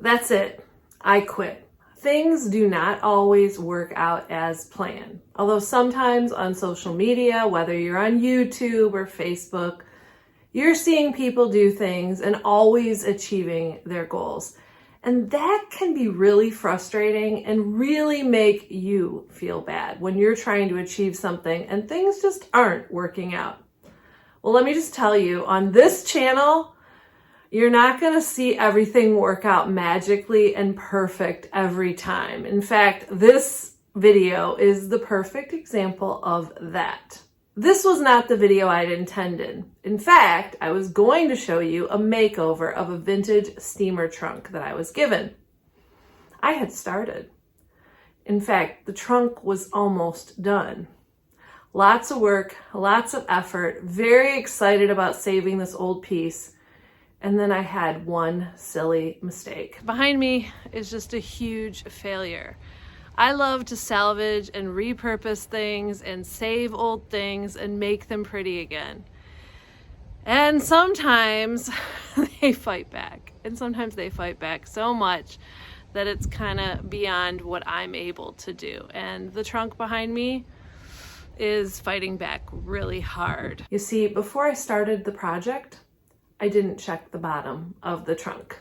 that's it. I quit. Things do not always work out as planned. Although sometimes on social media, whether you're on YouTube or Facebook, you're seeing people do things and always achieving their goals. And that can be really frustrating and really make you feel bad when you're trying to achieve something and things just aren't working out. Well, let me just tell you, on this channel, you're not going to see everything work out magically and perfect every time. In fact, this video is the perfect example of that. This was not the video I'd intended. In fact, I was going to show you a makeover of a vintage steamer trunk that I was given. I had started. In fact, the trunk was almost done. Lots of work, lots of effort, very excited about saving this old piece. And then I had one silly mistake. Behind me is just a huge failure. I love to salvage and repurpose things and save old things and make them pretty again. And sometimes they fight back. And sometimes they fight back so much that it's kind of beyond what I'm able to do. And the trunk behind me is fighting back really hard. You see, before I started the project, I didn't check the bottom of the trunk.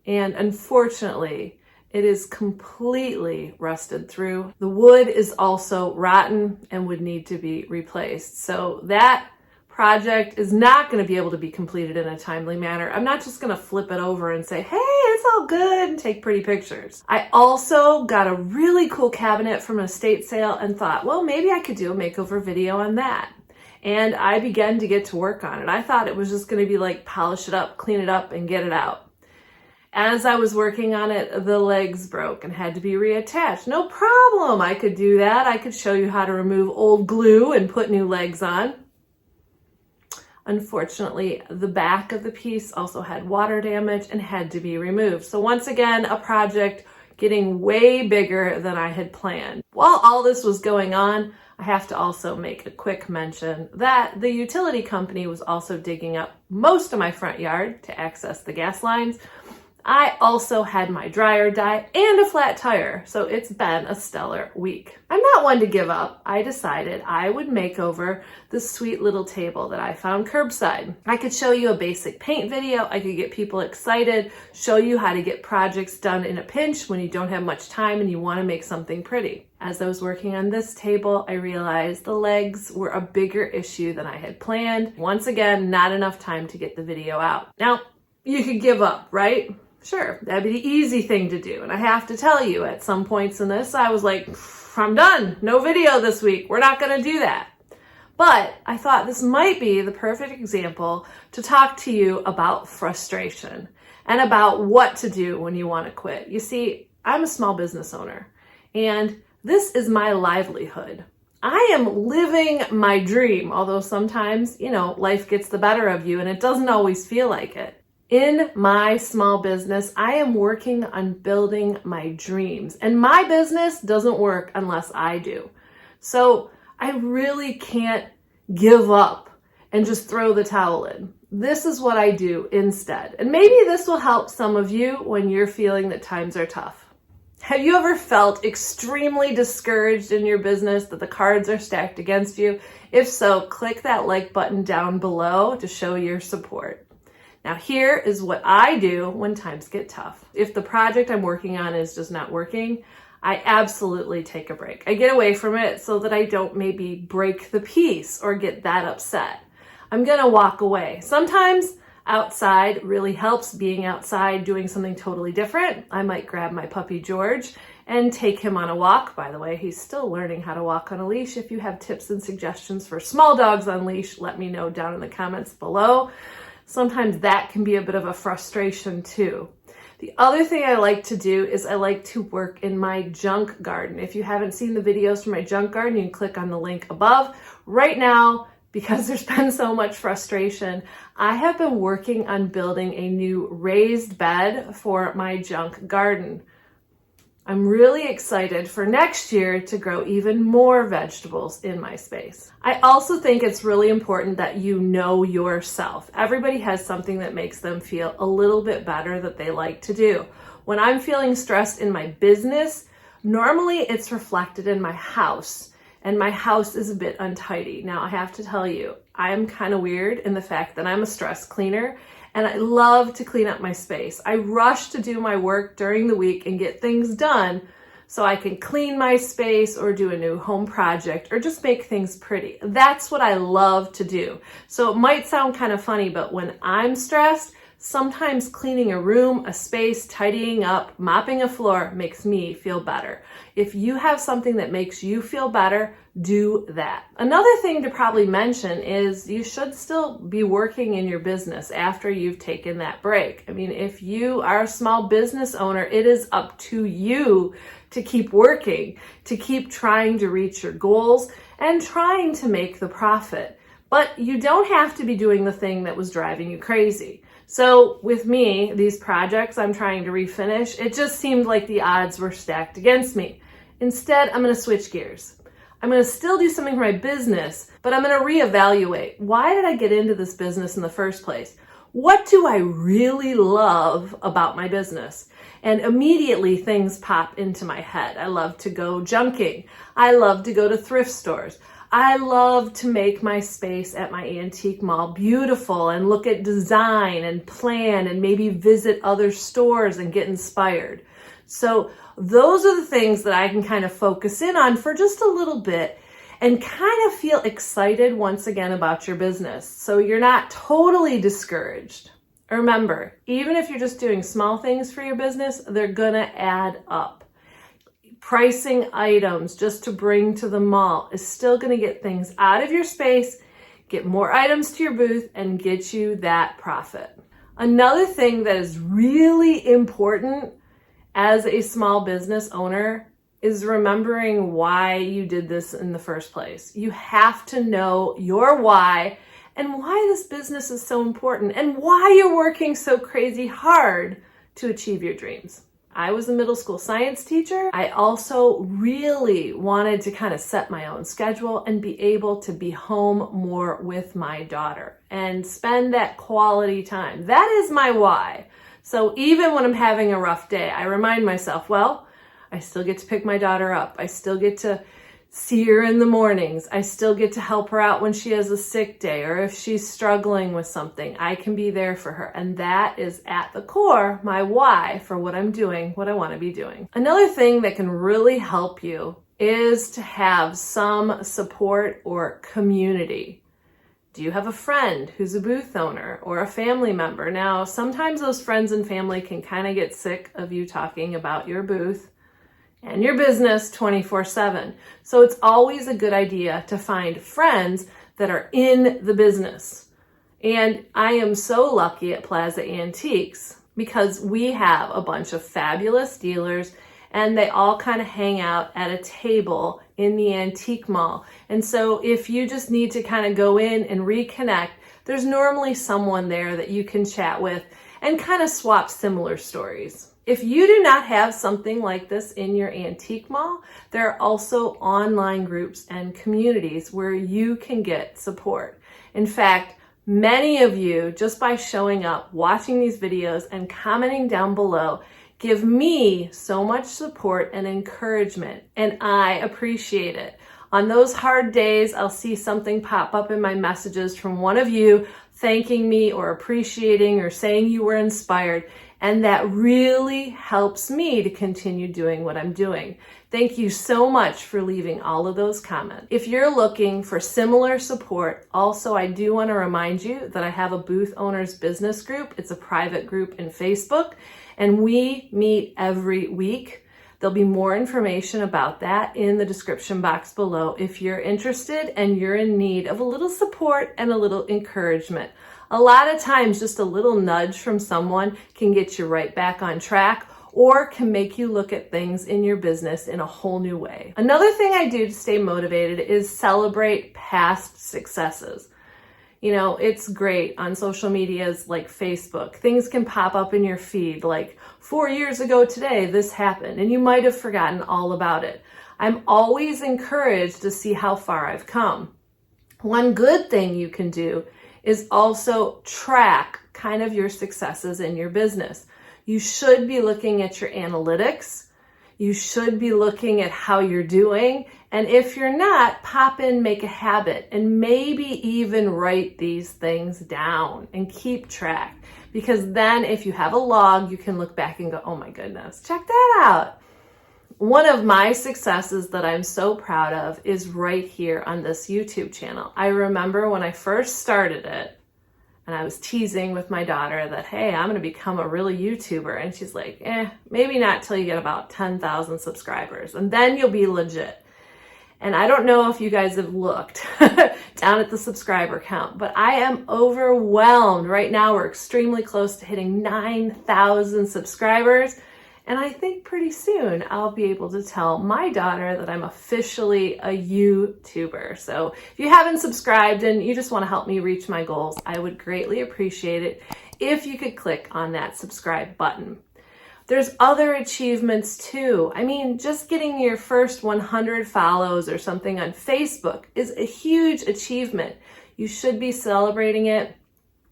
And unfortunately, it is completely rusted through. The wood is also rotten and would need to be replaced. So that project is not going to be able to be completed in a timely manner. I'm not just going to flip it over and say, hey, it's all good, and take pretty pictures. I also got a really cool cabinet from an estate sale and thought, well, maybe I could do a makeover video on that. And I began to get to work on it. I thought it was just going to be like polish it up, clean it up, and get it out. As I was working on it, the legs broke and had to be reattached. No problem, I could do that. I could show you how to remove old glue and put new legs on. Unfortunately, the back of the piece also had water damage and had to be removed. So once again, a project getting way bigger than I had planned. While all this was going on, I have to also make a quick mention that the utility company was also digging up most of my front yard to access the gas lines. I also had my dryer die and a flat tire, so it's been a stellar week. I'm not one to give up. I decided I would make over this sweet little table that I found curbside. I could show you a basic paint video. I could get people excited, show you how to get projects done in a pinch when you don't have much time and you want to make something pretty. As I was working on this table, I realized the legs were a bigger issue than I had planned. Once again, not enough time to get the video out. Now, you could give up, right? Sure, that'd be the easy thing to do. And I have to tell you, at some points in this, I was like, I'm done. No video this week. We're not going to do that. But I thought this might be the perfect example to talk to you about frustration and about what to do when you want to quit. You see, I'm a small business owner, and this is my livelihood. I am living my dream, although sometimes, life gets the better of you and it doesn't always feel like it. In my small business, I am working on building my dreams, and my business doesn't work unless I do. So I really can't give up and just throw the towel in. This is what I do instead. And maybe this will help some of you when you're feeling that times are tough. Have you ever felt extremely discouraged in your business, that the cards are stacked against you? If so, click that like button down below to show your support. Now, here is what I do when times get tough. If the project I'm working on is just not working, I absolutely take a break. I get away from it so that I don't maybe break the piece or get that upset. I'm gonna walk away. Sometimes outside really helps, being outside, doing something totally different. I might grab my puppy George and take him on a walk. By the way, he's still learning how to walk on a leash. If you have tips and suggestions for small dogs on leash, let me know down in the comments below. Sometimes that can be a bit of a frustration too. The other thing I like to do is I like to work in my junk garden. If you haven't seen the videos from my junk garden, you can click on the link above. Right now, because there's been so much frustration, I have been working on building a new raised bed for my junk garden. I'm really excited for next year to grow even more vegetables in my space. I also think it's really important that you know yourself. Everybody has something that makes them feel a little bit better that they like to do. When I'm feeling stressed in my business, normally it's reflected in my house, and my house is a bit untidy. Now, I have to tell you, I'm kind of weird in the fact that I'm a stress cleaner, and I love to clean up my space. I rush to do my work during the week and get things done so I can clean my space or do a new home project or just make things pretty. That's what I love to do. So it might sound kind of funny, but when I'm stressed, sometimes cleaning a room, a space, tidying up, mopping a floor makes me feel better. If you have something that makes you feel better, do that. Another thing to probably mention is you should still be working in your business after you've taken that break. I mean, if you are a small business owner, it is up to you to keep working, to keep trying to reach your goals and trying to make the profit. But you don't have to be doing the thing that was driving you crazy. So with me, these projects I'm trying to refinish, it just seemed like the odds were stacked against me. Instead, I'm going to switch gears. I'm going to still do something for my business, but I'm going to reevaluate. Why did I get into this business in the first place? What do I really love about my business? And immediately things pop into my head. I love to go junking. I love to go to thrift stores. I love to make my space at my antique mall beautiful and look at design and plan and maybe visit other stores and get inspired. So those are the things that I can kind of focus in on for just a little bit and kind of feel excited once again about your business. So you're not totally discouraged. Remember, even if you're just doing small things for your business, they're gonna add up. Pricing items just to bring to the mall is still going to get things out of your space, get more items to your booth, and get you that profit. Another thing that is really important as a small business owner is remembering why you did this in the first place. You have to know your why and why this business is so important and why you're working so crazy hard to achieve your dreams. I was a middle school science teacher. I also really wanted to kind of set my own schedule and be able to be home more with my daughter and spend that quality time. That is my why. So even when I'm having a rough day, I remind myself, well, I still get to pick my daughter up. I still get to see her in the mornings. I still get to help her out when she has a sick day or if she's struggling with something. I can be there for her. And that is at the core my why for what I'm doing, what I want to be doing. Another thing that can really help you is to have some support or community. Do you have a friend who's a booth owner or a family member? Now, sometimes those friends and family can kind of get sick of you talking about your booth and your business 24/7. So it's always a good idea to find friends that are in the business. And I am so lucky at Plaza Antiques because we have a bunch of fabulous dealers and they all kind of hang out at a table in the antique mall. And so if you just need to kind of go in and reconnect, there's normally someone there that you can chat with and kind of swap similar stories. If you do not have something like this in your antique mall, there are also online groups and communities where you can get support. In fact, many of you, just by showing up, watching these videos, and commenting down below, give me so much support and encouragement, and I appreciate it. On those hard days, I'll see something pop up in my messages from one of you thanking me or appreciating or saying you were inspired. And that really helps me to continue doing what I'm doing. Thank you so much for leaving all of those comments. If you're looking for similar support, also I do want to remind you that I have a Booth Owners Business Group. It's a private group in Facebook, and we meet every week. There'll be more information about that in the description box below if you're interested and you're in need of a little support and a little encouragement. A lot of times, just a little nudge from someone can get you right back on track or can make you look at things in your business in a whole new way. Another thing I do to stay motivated is celebrate past successes. You know, it's great on social medias like Facebook. Things can pop up in your feed like 4 years ago today, this happened, and you might have forgotten all about it. I'm always encouraged to see how far I've come. One good thing you can do is also track kind of your successes in your business. You should be looking at your analytics. You should be looking at how you're doing. And if you're not, pop in, make a habit, and maybe even write these things down and keep track. Because then if you have a log, you can look back and go, oh my goodness, check that out. One of my successes that I'm so proud of is right here on this YouTube channel. I remember when I first started it, and I was teasing with my daughter that, hey, I'm going to become a really YouTuber. And she's like, maybe not till you get about 10,000 subscribers. And then you'll be legit. And I don't know if you guys have looked down at the subscriber count, but I am overwhelmed. Right now, we're extremely close to hitting 9,000 subscribers. And I think pretty soon I'll be able to tell my daughter that I'm officially a YouTuber. So if you haven't subscribed and you just want to help me reach my goals, I would greatly appreciate it if you could click on that subscribe button. There's other achievements too. I mean, just getting your first 100 follows or something on Facebook is a huge achievement. You should be celebrating it.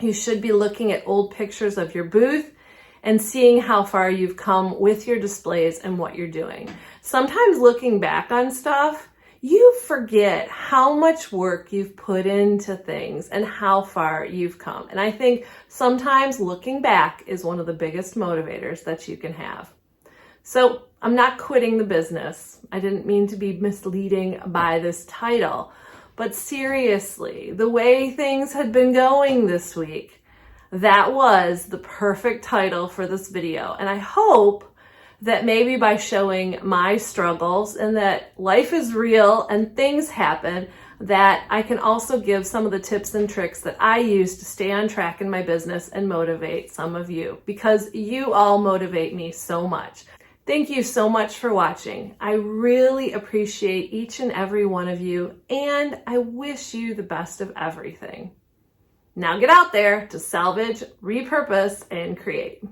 You should be looking at old pictures of your booth and seeing how far you've come with your displays and what you're doing. Sometimes looking back on stuff, you forget how much work you've put into things and how far you've come. And I think sometimes looking back is one of the biggest motivators that you can have. So I'm not quitting the business. I didn't mean to be misleading by this title, but seriously, the way things had been going this week, that was the perfect title for this video. And I hope that maybe by showing my struggles and that life is real and things happen, that I can also give some of the tips and tricks that I use to stay on track in my business and motivate some of you, because you all motivate me so much. Thank you so much for watching. I really appreciate each and every one of you, and I wish you the best of everything. Now get out there to salvage, repurpose, and create.